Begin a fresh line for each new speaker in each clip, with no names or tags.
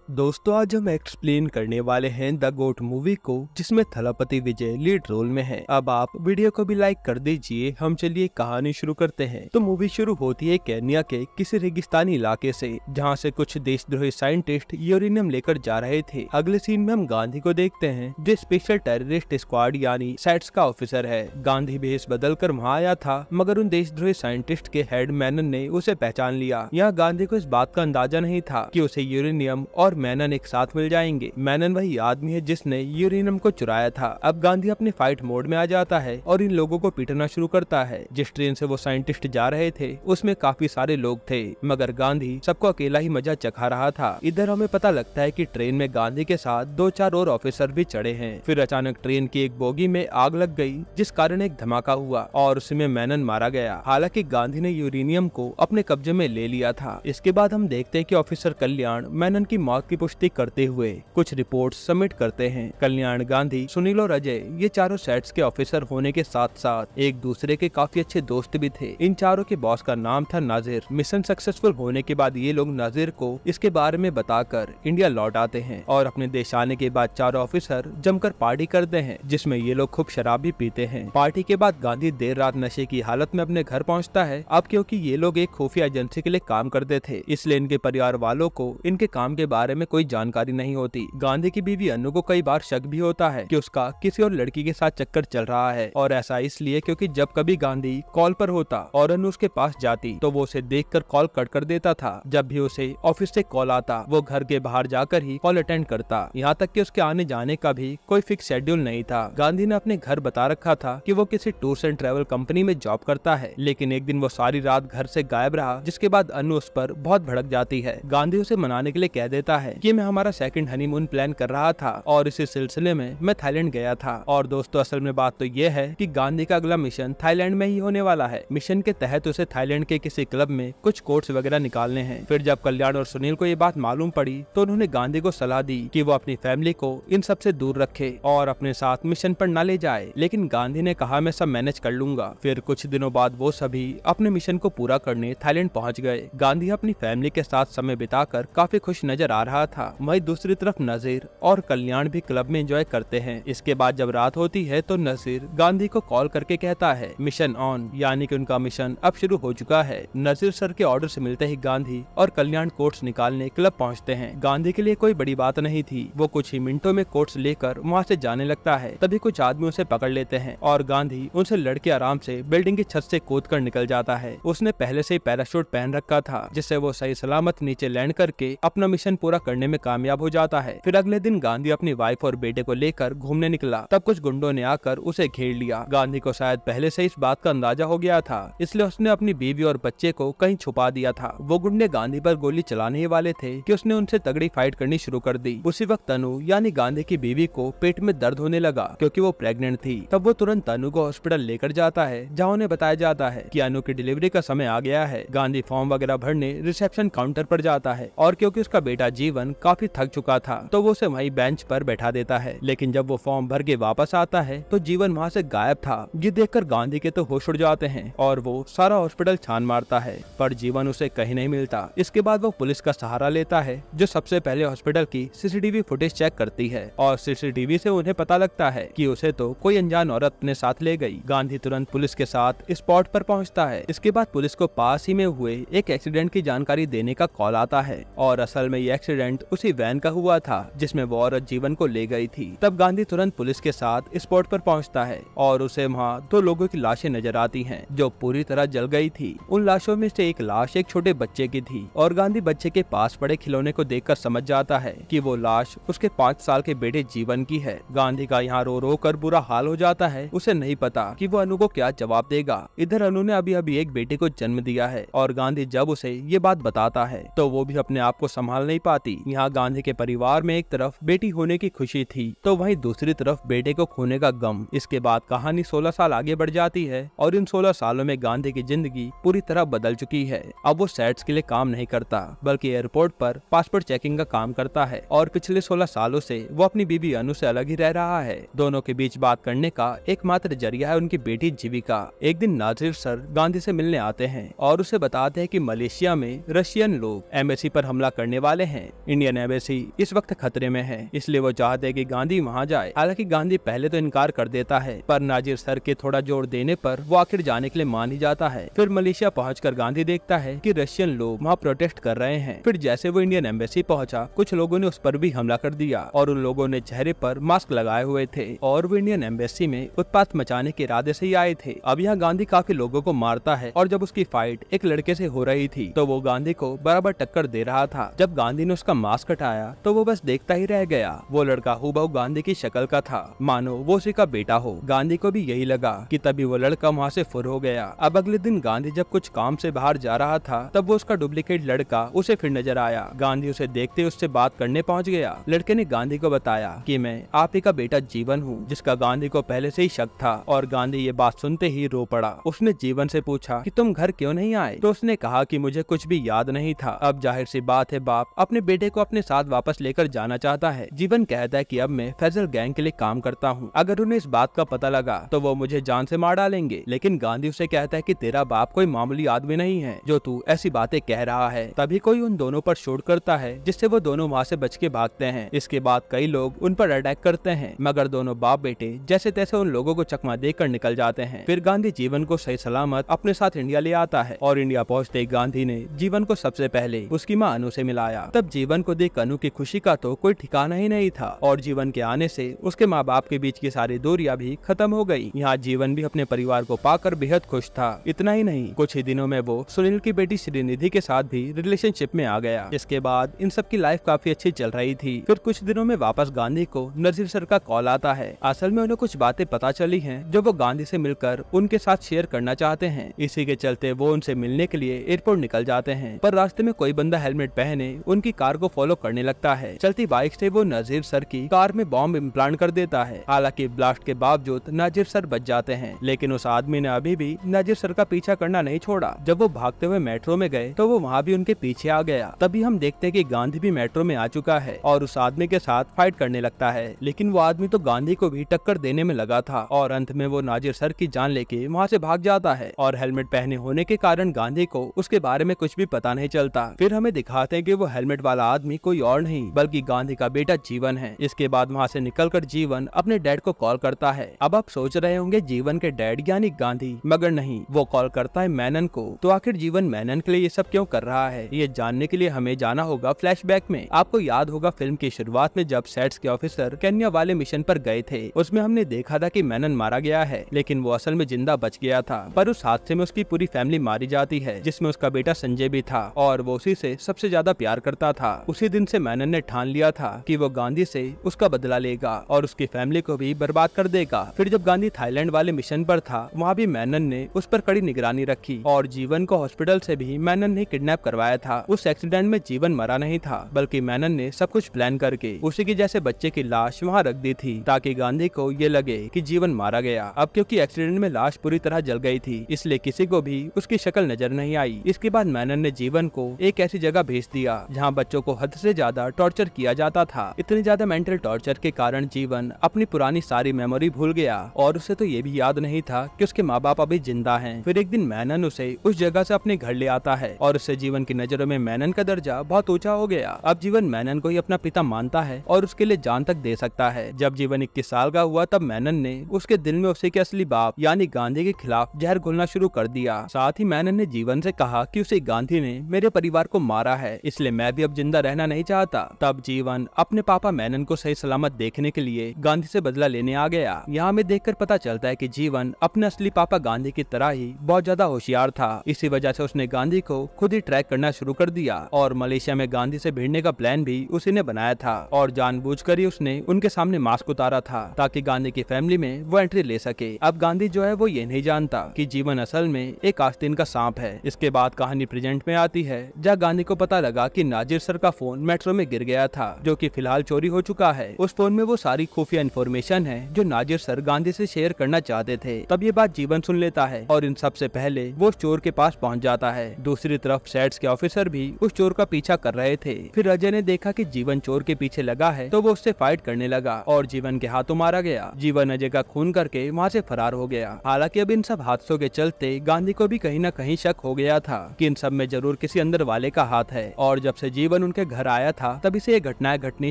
दोस्तों आज हम एक्सप्लेन करने वाले हैं द गोट मूवी को, जिसमें थलापति विजय लीड रोल में है। अब आप वीडियो को भी लाइक कर दीजिए। हम चलिए कहानी शुरू करते हैं। तो मूवी शुरू होती है केन्या के किसी रेगिस्तानी इलाके से, जहां से कुछ देशद्रोही साइंटिस्ट यूरेनियम लेकर जा रहे थे। अगले सीन में हम गांधी को देखते हैं, जो स्पेशल टेररिस्ट स्क्वाड यानी सैट्स का ऑफिसर है। गांधी भेष बदल कर वहाँ आया था, मगर उन देशद्रोही साइंटिस्ट के हेड मैनन ने उसे पहचान लिया। यहाँ गांधी को इस बात का अंदाजा नहीं था कि उसे यूरेनियम और मैनन एक साथ मिल जाएंगे। मैनन वही आदमी है जिसने यूरेनियम को चुराया था। अब गांधी अपने फाइट मोड में आ जाता है और इन लोगों को पीटना शुरू करता है। जिस ट्रेन से वो साइंटिस्ट जा रहे थे उसमें काफी सारे लोग थे, मगर गांधी सबको अकेला ही मजा चखा रहा था। इधर हमें पता लगता है कि ट्रेन में गांधी के साथ 2-4 और ऑफिसर भी चढ़े हैं। फिर अचानक ट्रेन की एक बोगी में आग लग गई, जिस कारण एक धमाका हुआ और उसमें मैनन मारा गया। हालांकि गांधी ने यूरेनियम को अपने कब्जे में ले लिया था। इसके बाद हम देखते हैं कि ऑफिसर कल्याण मैनन की मौत की पुष्टि करते हुए कुछ रिपोर्ट्स सबमिट करते हैं। कल्याण, गांधी, सुनील और अजय ये चारों सेट्स के ऑफिसर होने के साथ साथ एक दूसरे के काफी अच्छे दोस्त भी थे। इन चारों के बॉस का नाम था नाजिर। मिशन सक्सेसफुल होने के बाद ये लोग नाजिर को इसके बारे में बताकर इंडिया लौट आते हैं और अपने देश आने के बाद चारों ऑफिसर जमकर पार्टी करते हैं, जिसमें ये लोग खूब शराब भी पीते हैं। पार्टी के बाद गांधी देर रात नशे की हालत में अपने घर पहुँचता है। अब क्योंकि ये लोग एक खुफिया एजेंसी के लिए काम करते थे, इसलिए इनके परिवार वालों को इनके काम के बारे में कोई जानकारी नहीं होती। गांधी की बीवी अनु को कई बार शक भी होता है कि उसका किसी और लड़की के साथ चक्कर चल रहा है, और ऐसा इसलिए क्योंकि जब कभी गांधी कॉल पर होता और अनु उसके पास जाती तो वो उसे देखकर कॉल कट कर देता था। जब भी उसे ऑफिस से कॉल आता वो घर के बाहर जाकर ही कॉल अटेंड करता। यहाँ तक कि उसके आने जाने का भी कोई फिक्स शेड्यूल नहीं था। गांधी ने अपने घर बता रखा था कि वो किसी टूर्स एंड ट्रेवल कंपनी में जॉब करता है, लेकिन एक दिन वो सारी रात घर से गायब रहा, जिसके बाद अनु उस पर बहुत भड़क जाती है। गांधी उसे मनाने के लिए कह देता है कि मैं हमारा सेकंड हनीमून प्लान कर रहा था और इसी सिलसिले में मैं थाईलैंड गया था। और दोस्तों असल में बात तो ये है कि गांधी का अगला मिशन थाईलैंड में ही होने वाला है। मिशन के तहत उसे थाईलैंड के किसी क्लब में कुछ कोट्स वगैरह निकालने हैं। फिर जब कल्याण और सुनील को ये बात मालूम पड़ी तो उन्होंने गांधी को सलाह दी कि वो अपनी फैमिली को इन सब से दूर रखे और अपने साथ मिशन पर न ले जाए, लेकिन गांधी ने कहा मैं सब मैनेज कर लूंगा। फिर कुछ दिनों बाद वो सभी अपने मिशन को पूरा करने थाईलैंड पहुँच गए। गांधी अपनी फैमिली के साथ समय बिताकर काफी खुश नजर आ रहा था। वहीं दूसरी तरफ नजीर और कल्याण भी क्लब में एंजॉय करते हैं। इसके बाद जब रात होती है तो नजीर गांधी को कॉल करके कहता है मिशन ऑन, यानी कि उनका मिशन अब शुरू हो चुका है। नजीर सर के ऑर्डर से मिलते ही गांधी और कल्याण कोट्स निकालने क्लब पहुंचते हैं। गांधी के लिए कोई बड़ी बात नहीं थी, वो कुछ ही मिनटों में कोट्स लेकर वहां से जाने लगता है। तभी कुछ आदमी उसे पकड़ लेते हैं और गांधी उनसे लड़के आराम से बिल्डिंग की छत से कूद कर निकल जाता है। उसने पहले से ही पैराशूट पहन रखा था, जिससे वो सही सलामत नीचे लैंड करके अपना मिशन पूरा करने में कामयाब हो जाता है। फिर अगले दिन गांधी अपनी वाइफ और बेटे को लेकर घूमने निकला, तब कुछ गुंडों ने आकर उसे घेर लिया। गांधी को शायद पहले से इस बात का अंदाजा हो गया था, इसलिए उसने अपनी बीवी और बच्चे को कहीं छुपा दिया था। वो गुंडे गांधी पर गोली चलाने ही वाले थे कि उसने उनसे तगड़ी फाइट करनी शुरू कर दी। उसी वक्त तनु यानी गांधी की बीवी को पेट में दर्द होने लगा क्योंकि वो प्रेग्नेंट थी। तब वो तुरंत तनु को हॉस्पिटल लेकर जाता है, जहाँ उन्हें बताया जाता है कि अनु की डिलीवरी का समय आ गया है। गांधी फॉर्म वगैरह भरने रिसेप्शन काउंटर पर जाता है और क्योंकि उसका बेटा जीवन काफी थक चुका था तो वो उसे वहीं बेंच पर बैठा देता है। लेकिन जब वो फॉर्म भर के वापस आता है तो जीवन वहाँ से गायब था। ये देखकर गांधी के तो होश उड़ जाते हैं और वो सारा हॉस्पिटल छान मारता है, पर जीवन उसे कहीं नहीं मिलता। इसके बाद वो पुलिस का सहारा लेता है, जो सबसे पहले हॉस्पिटल की सीसीटीवी फुटेज चेक करती है और सीसीटीवी से उन्हें पता लगता है कि उसे तो कोई अनजान औरत अपने साथ ले गई। गांधी तुरंत पुलिस के साथ स्पॉट पर पहुँचता है। इसके बाद पुलिस को पास ही में हुए एक एक्सीडेंट की जानकारी देने का कॉल आता है और असल में ये एक्सीडेंट उसी वैन का हुआ था जिसमें वो औरत जीवन को ले गई थी। तब गांधी तुरंत पुलिस के साथ स्पॉट पर पहुंचता है और उसे वहां 2 लोगों की लाशें नजर आती हैं, जो पूरी तरह जल गई थी। उन लाशों में से एक लाश एक छोटे बच्चे की थी और गांधी बच्चे के पास पड़े खिलौने को देखकर समझ जाता है कि वो लाश उसके 5 साल के बेटे जीवन की है। गांधी का यहाँ रो रो कर बुरा हाल हो जाता है। उसे नहीं पता कि वो अनु को क्या जवाब देगा। इधर अनु ने अभी अभी एक बेटे को जन्म दिया है और गांधी जब उसे ये बात बताता है तो वो भी अपने आप को संभाल नहीं पाती। यहाँ गांधी के परिवार में एक तरफ बेटी होने की खुशी थी तो वहीं दूसरी तरफ बेटे को खोने का गम। इसके बाद कहानी 16 साल आगे बढ़ जाती है और इन 16 सालों में गांधी की जिंदगी पूरी तरह बदल चुकी है। अब वो सेट्स के लिए काम नहीं करता बल्कि एयरपोर्ट पर पासपोर्ट चेकिंग का काम करता है और पिछले 16 सालों से वो अपनी बीवी अनु से अलग ही रह रहा है। दोनों के बीच बात करने का एकमात्र जरिया है उनकी बेटी जीविका। एक दिन नाजिर सर गांधी से मिलने आते हैं और उसे बताते हैं कि मलेशिया में रशियन लोग एम्बेसी पर हमला करने वाले हैं इंडियन एम्बेसी इस वक्त खतरे में है, इसलिए वो चाहते हैं कि गांधी वहां जाए। हालांकि गांधी पहले तो इनकार कर देता है, पर नाजिर सर के थोड़ा जोर देने पर वो आखिर जाने के लिए मान ही जाता है। फिर मलेशिया पहुंचकर गांधी देखता है कि रशियन लोग वहाँ प्रोटेस्ट कर रहे हैं। फिर जैसे वो इंडियन एम्बेसी पहुंचा, कुछ लोगों ने उस पर भी हमला कर दिया और उन लोगों ने चेहरे पर मास्क लगाए हुए थे और वो इंडियन एम्बेसी में उत्पात मचाने के इरादे से ही आए थे। अब यहाँ गांधी काफी लोगों को मारता है और जब उसकी फाइट एक लड़के से हो रही थी तो वो गांधी को बराबर टक्कर दे रहा था। जब गांधी ने उसका मास्क हटाया तो वो बस देखता ही रह गया। वो लड़का हूबहू गांधी की शक्ल का था, मानो वो उसी का बेटा हो। गांधी को भी यही लगा कि तभी वो लड़का वहाँ से फुर हो गया। अब अगले दिन गांधी जब कुछ काम से बाहर जा रहा था तब वो उसका डुप्लीकेट लड़का उसे फिर नजर आया। गांधी उसे देखते ही उससे बात करने पहुँच गया। लड़के ने गांधी को बताया कि मैं आप ही का बेटा जीवन हूँ, जिसका गांधी को पहले से ही शक था। और गांधी ये बात सुनते ही रो पड़ा। उसने जीवन से पूछा कि तुम घर क्यों नहीं आए, तो उसने कहा कि मुझे कुछ भी याद नहीं था। अब जाहिर सी बात है, बाप अपने बेटे को अपने साथ वापस लेकर जाना चाहता है। जीवन कहता है कि अब मैं फैजल गैंग के लिए काम करता हूँ, अगर उन्हें इस बात का पता लगा तो वो मुझे जान से मार डालेंगे। लेकिन गांधी उसे कहता है कि तेरा बाप कोई मामूली आदमी नहीं है जो तू ऐसी बातें कह रहा है। तभी कोई उन दोनों पर शूट करता है, जिससे वो दोनों वहाँ से बच के भागते हैं। इसके बाद कई लोग उन पर अटैक करते हैं, मगर दोनों बाप बेटे जैसे तैसे उन लोगों को चकमा देकर निकल जाते हैं। फिर गांधी जीवन को सही सलामत अपने साथ इंडिया ले आता है और इंडिया पहुँचते ही गांधी ने जीवन को सबसे पहले उसकी माँ अनु से मिलाया। तब जीवन को देख अनु की खुशी का तो कोई ठिकाना ही नहीं था और जीवन के आने से उसके माँ बाप के बीच की सारी दूरियां भी खत्म हो गई। यहाँ जीवन भी अपने परिवार को पाकर बेहद खुश था। इतना ही नहीं, कुछ ही दिनों में वो सुनील की बेटी श्रीनिधि के साथ भी रिलेशनशिप में आ गया। इसके बाद इन सब की लाइफ काफी अच्छी चल रही थी। फिर कुछ दिनों में वापस गांधी को नजीर सर का कॉल आता है। असल में उन्हें कुछ बातें पता चली हैं जो वो गांधी से मिलकर उनके साथ शेयर करना चाहते हैं। इसी के चलते वो उनसे मिलने के लिए एयरपोर्ट निकल जाते हैं, पर रास्ते में कोई बंदा हेलमेट पहने उनकी कार को फॉलो करने लगता है। चलती बाइक से वो नजीर सर की कार में बॉम्ब इम्प्लांट कर देता है। हालांकि ब्लास्ट के बावजूद नजीर सर बच जाते हैं, लेकिन उस आदमी ने अभी भी नजीर सर का पीछा करना नहीं छोड़ा। जब वो भागते हुए मेट्रो में गए तो वो वहाँ भी उनके पीछे आ गया। तभी हम देखते हैं कि गांधी भी मेट्रो में आ चुका है और उस आदमी के साथ फाइट करने लगता है। लेकिन वो आदमी तो गांधी को भी टक्कर देने में लगा था और अंत में वो नाजिर सर की जान लेके वहाँ से भाग जाता है। और हेलमेट पहने होने के कारण गांधी को उसके बारे में कुछ भी पता नहीं चलता। फिर हमें दिखाते हैं कि वो हेलमेट वाला आदमी कोई और नहीं बल्कि गांधी का बेटा जीवन है। इसके बाद वहाँ से निकलकर जीवन अपने डैड को कॉल करता है। अब आप सोच रहे होंगे जीवन के डैड यानी गांधी, मगर नहीं, वो कॉल करता है मेनन को। तो आखिर जीवन मेनन के लिए ये सब क्यों कर रहा है, ये जानने के लिए हमें जाना होगा फ्लैशबैक में। आपको याद होगा फिल्म की शुरुआत में जब सेट्स के ऑफिसर केन्या वाले मिशन पर गए थे, उसमें हमने देखा था कि मेनन मारा गया है, लेकिन वो असल में जिंदा बच गया था। पर उस हादसे में उसकी पूरी फैमिली मारी जाती है, जिसमें उसका बेटा संजय भी था और वो उसी से सबसे ज्यादा प्यार करता था। उसी दिन से मेनन ने ठान लिया था कि वो गांधी से उसका बदला लेगा और उसकी फैमिली को भी बर्बाद कर देगा। फिर जब गांधी थाईलैंड वाले मिशन पर था, वहाँ भी मेनन ने उस पर कड़ी निगरानी रखी और जीवन को हॉस्पिटल से भी मेनन ने किडनैप करवाया था। उस एक्सीडेंट में जीवन मरा नहीं था, बल्कि मेनन ने सब कुछ प्लान करके उसी की जैसे बच्चे की लाश वहाँ रख दी थी ताकि गांधी को ये लगे कि जीवन मारा गया। अब क्योंकि एक्सीडेंट में लाश पूरी तरह जल गई थी, इसलिए किसी को भी उसकी शक्ल नजर नहीं आई। इसके बाद मेनन ने जीवन को एक ऐसी जगह भेज दिया जहाँ बच्चों को हद से ज्यादा टॉर्चर किया जाता था। इतनी ज्यादा मेंटल टॉर्चर के कारण जीवन अपनी पुरानी सारी मेमोरी भूल गया और उसे तो ये भी याद नहीं था कि उसके माँ बाप अभी जिंदा हैं। फिर एक दिन मेनन उसे उस जगह से अपने घर ले आता है और उससे जीवन की नजरों में मेनन का दर्जा बहुत ऊंचा हो गया। अब जीवन मेनन को ही अपना पिता मानता है और उसके लिए जान तक दे सकता है। जब जीवन 21 साल का हुआ तब मेनन ने उसके दिल में उसे के असली बाप यानी गांधी के खिलाफ जहर घोलना शुरू कर दिया। साथ ही मेनन ने जीवन से कहा कि उसे गांधी ने मेरे परिवार को मारा है, इसलिए मैं भी अब जिंदा रहना नहीं चाहता। तब जीवन अपने पापा मेनन को सही सलामत देखने के लिए गांधी से बदला लेने आ गया। यहाँ हमें देखकर पता चलता है कि जीवन अपने असली पापा गांधी की तरह ही बहुत ज्यादा होशियार था। इसी वजह से उसने गांधी को खुद ही ट्रैक करना शुरू कर दिया और मलेशिया में गांधी से भिड़ने का प्लान भी उसी ने बनाया था और जानबूझकर ही उसने उनके सामने मास्क उतारा था ताकि गांधी की फैमिली में वो एंट्री ले सके। अब गांधी जो है वो ये नहीं जानता कि जीवन असल में एक आस्तीन का सांप है। इसके बाद कहानी प्रेजेंट में आती है जहाँ गांधी को पता लगा कि नाजिर सर का फोन मेट्रो में गिर गया था, जो कि फिलहाल चोरी हो चुका है। उस फोन में वो सारी खुफिया इन्फॉर्मेशन है जो नाजिर सर गांधी से शेयर करना चाहते थे। तब ये बात जीवन सुन लेता है और इन सबसे पहले वो उस चोर के पास पहुंच जाता है। दूसरी तरफ सेट्स के ऑफिसर भी उस चोर का पीछा कर रहे थे। फिर अजय ने देखा कि जीवन चोर के पीछे लगा है तो वो उससे फाइट करने लगा और जीवन के हाथों मारा गया। जीवन अजय का खून करके वहाँ से फरार हो गया। हालांकि अब इन सब हादसों के चलते गांधी को भी कहीं न कहीं शक हो गया था कि इन सब में जरूर किसी अंदर वाले का हाथ है और जब से जीवन जीवन उनके घर आया था तभी से ये घटनाएं घटनी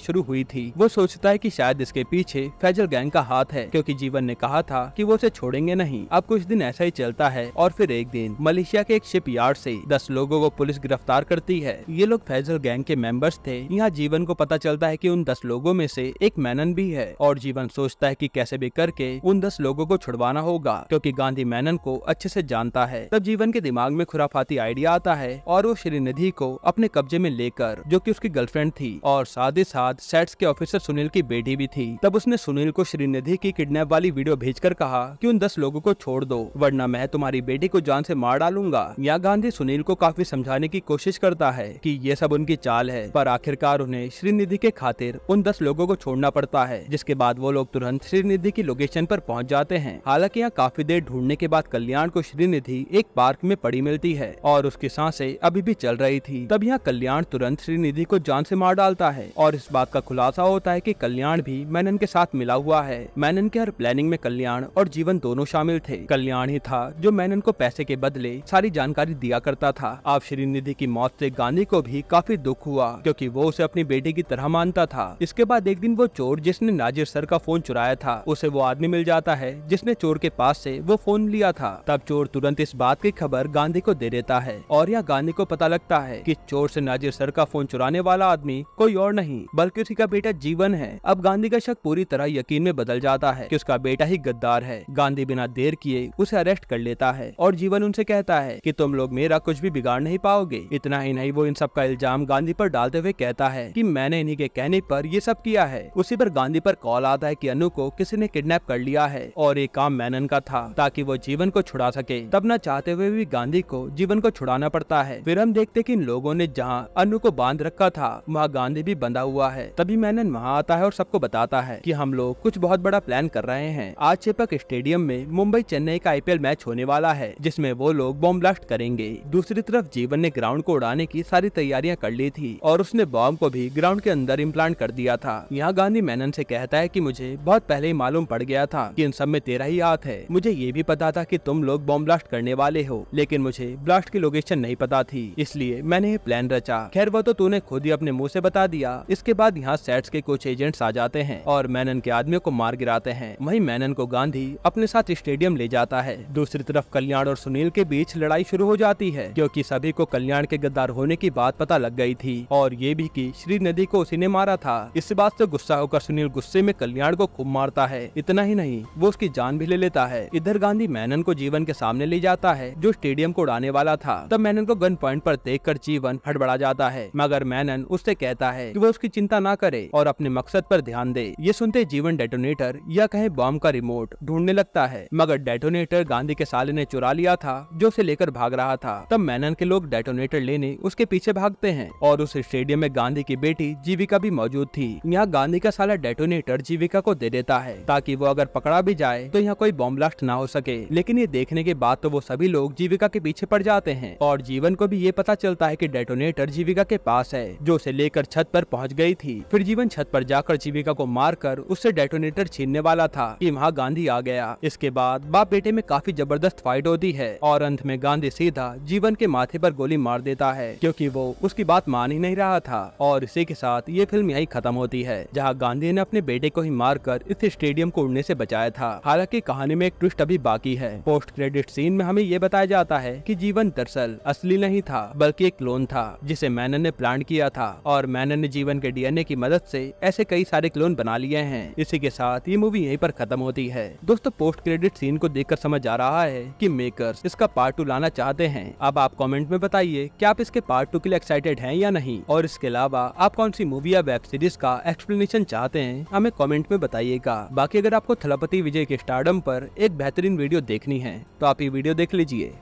शुरू हुई थी। वो सोचता है कि शायद इसके पीछे फैजल गैंग का हाथ है, क्योंकि जीवन ने कहा था कि वो उसे छोड़ेंगे नहीं। अब कुछ दिन ऐसा ही चलता है और फिर एक दिन मलेशिया के एक शिप यार्ड से 10 लोगों को पुलिस गिरफ्तार करती है। ये लोग फैजल गैंग के मेंबर्स थे। यहाँ जीवन को पता चलता है कि उन 10 लोगों में से एक मेनन भी है और जीवन सोचता है कि कैसे भी करके उन 10 लोगों को छुड़वाना होगा, क्योंकि गांधी मेनन को अच्छे से जानता है। तब जीवन के दिमाग में खुराफाती आइडिया आता है और वो श्रीनिधि को अपने कब्जे में लेकर, जो कि उसकी गर्लफ्रेंड थी और साथ ही साथ सेट्स के ऑफिसर सुनील की बेटी भी थी, तब उसने सुनील को श्रीनिधि की किडनैप वाली वीडियो भेजकर कहा कि उन 10 लोगों को छोड़ दो, वरना मैं तुम्हारी बेटी को जान से मार डालूंगा। यहाँ गांधी सुनील को काफी समझाने की कोशिश करता है कि ये सब उनकी चाल है, पर आखिरकार उन्हें श्रीनिधि के खातिर उन 10 लोगों को छोड़ना पड़ता है, जिसके बाद वो लोग तुरंत श्रीनिधि की लोकेशन पर पहुंच जाते हैं। हालांकि यहाँ काफी देर ढूंढने के बाद कल्याण को श्रीनिधि एक पार्क में पड़ी मिलती है और उसकी सांसें अभी भी चल रही थी। तब यहाँ कल्याण तुरंत श्रीनिधि को जान से मार डालता है और इस बात का खुलासा होता है कि कल्याण भी मेनन के साथ मिला हुआ है। मेनन के हर प्लानिंग में कल्याण और जीवन दोनों शामिल थे। कल्याण ही था जो मेनन को पैसे के बदले सारी जानकारी दिया करता था। अब श्रीनिधि की मौत से गांधी को भी काफी दुख हुआ, क्योंकि वो उसे अपनी बेटी की तरह मानता था। इसके बाद एक दिन वो चोर जिसने नाजिर सर का फोन चुराया था, उसे वो आदमी मिल जाता है जिसने चोर के पास से वो फोन लिया था। तब चोर तुरंत इस बात की खबर गांधी को दे देता है और यहाँ गांधी को पता लगता है कि चोर से नाजिर सर का फोन चुराने वाला आदमी कोई और नहीं बल्कि उसी का बेटा जीवन है। अब गांधी का शक पूरी तरह यकीन में बदल जाता है कि उसका बेटा ही गद्दार है। गांधी बिना देर किए उसे अरेस्ट कर लेता है और जीवन उनसे कहता है कि तुम लोग मेरा कुछ भी बिगाड़ नहीं पाओगे। इतना ही नहीं, वो इन सब का इल्जाम गांधी पर डालते हुए कहता है कि मैंने इन्हीं के कहने पर ये सब किया है। उसी पर गांधी पर कॉल आता है कि अनु को किसी ने किडनैप कर लिया है और ये काम मेनन का था ताकि वो जीवन को छुड़ा सके। तब न चाहते हुए भी गांधी को जीवन को छुड़ाना पड़ता है। फिर हम देखते कि इन लोगों ने जहाँ अनु को बांध रखा था वहाँ गांधी भी बंधा हुआ है। तभी मेनन वहाँ आता है और सबको बताता है कि हम लोग कुछ बहुत बड़ा प्लान कर रहे हैं। आज चेपक स्टेडियम में मुंबई चेन्नई का IPL मैच होने वाला है, जिसमें वो लोग बॉम्ब ब्लास्ट करेंगे। दूसरी तरफ जीवन ने ग्राउंड को उड़ाने की सारी तैयारियां कर ली थी और उसने बॉम्ब को भी ग्राउंड के अंदर इम्प्लांट कर दिया था। यहाँ गांधी मेनन से कहता है कि मुझे बहुत पहले ही मालूम पड़ गया था कि इन सब में तेरा ही हाथ है। मुझे ये भी पता था कि तुम लोग बॉम्ब ब्लास्ट करने वाले हो, लेकिन मुझे ब्लास्ट की लोकेशन नहीं पता थी, इसलिए मैंने ये प्लान रचा। खैर वो तो तूने खुद ही अपने मुँह से बता दिया। इसके बाद यहाँ सेट्स के कुछ एजेंट्स आ जाते हैं और मेनन के आदमियों को मार गिराते हैं। वहीं मेनन को गांधी अपने साथ स्टेडियम ले जाता है। दूसरी तरफ कल्याण और सुनील के बीच लड़ाई शुरू हो जाती है, क्योंकि सभी को कल्याण के गद्दार होने की बात पता लग गई थी और ये भी कि श्रीनिधि को उसी ने मारा था। इस बात से गुस्सा होकर सुनील गुस्से में कल्याण को खूब मारता है। इतना ही नहीं, वो उसकी जान भी ले लेता है। इधर गांधी मेनन को जीवन के सामने ले जाता है जो स्टेडियम को उड़ाने वाला था। तब मेनन को गन पॉइंट पर देखकर जीवन हड़बड़ा जाता है, मगर मेनन उससे कहता है कि वो उसकी चिंता ना करे और अपने मकसद पर ध्यान दे। ये सुनते जीवन डेटोनेटर या कहे बॉम्ब का रिमोट ढूंढने लगता है, मगर डेटोनेटर गांधी के साले ने चुरा लिया था जो उसे लेकर भाग रहा था। तब मेनन के लोग डेटोनेटर लेने उसके पीछे भागते हैं और उस स्टेडियम में गांधी की बेटी जीविका भी मौजूद थी। यहाँ गांधी का साला डेटोनेटर जीविका को दे देता है ताकि वो अगर पकड़ा भी जाए तो यहाँ कोई बॉम्ब ब्लास्ट ना हो सके। लेकिन ये देखने के बाद तो वो सभी लोग जीविका के पीछे पड़ जाते हैं और जीवन को भी ये पता चलता है कि डेटोनेटर जीविका के पास है जो उसे लेकर छत पर पहुँच गई थी। फिर जीवन छत पर जाकर जीविका को मारकर उससे डेटोनेटर छीनने वाला था कि वहाँ गांधी आ गया। इसके बाद बाप बेटे में काफी जबरदस्त फाइट होती है और अंत में गांधी सीधा जीवन के माथे पर गोली मार देता है, क्योंकि वो उसकी बात मान ही नहीं रहा था। और इसी के साथ ये फिल्म यही खत्म होती है, जहाँ गांधी ने अपने बेटे को ही मारकर इस स्टेडियम को उड़ने से बचाया था। हालांकि कहानी में एक ट्विस्ट अभी बाकी है। पोस्ट क्रेडिट सीन में हमें ये बताया जाता है कि जीवन दरअसल असली नहीं था बल्कि एक क्लोन था जिसे मेनन ने प्लान किया था और मेनन ने जीवन के DNA की मदद से ऐसे कई सारे क्लोन बना लिए हैं। इसी के साथ ये मूवी यहीं पर खत्म होती है। दोस्तों पोस्ट क्रेडिट सीन को देखकर समझ आ रहा है कि मेकर्स इसका पार्ट 2 लाना चाहते हैं। अब आप कमेंट में बताइए कि आप इसके पार्ट 2 के लिए एक्साइटेड हैं या नहीं, और इसके अलावा आप कौन सी मूवी या वेब सीरीज का एक्सप्लेनेशन चाहते हैं हमें कमेंट में बताइएगा। बाकी अगर आपको थलपति विजय के स्टारडम पर एक बेहतरीन वीडियो देखनी है तो आप ये वीडियो देख लीजिए।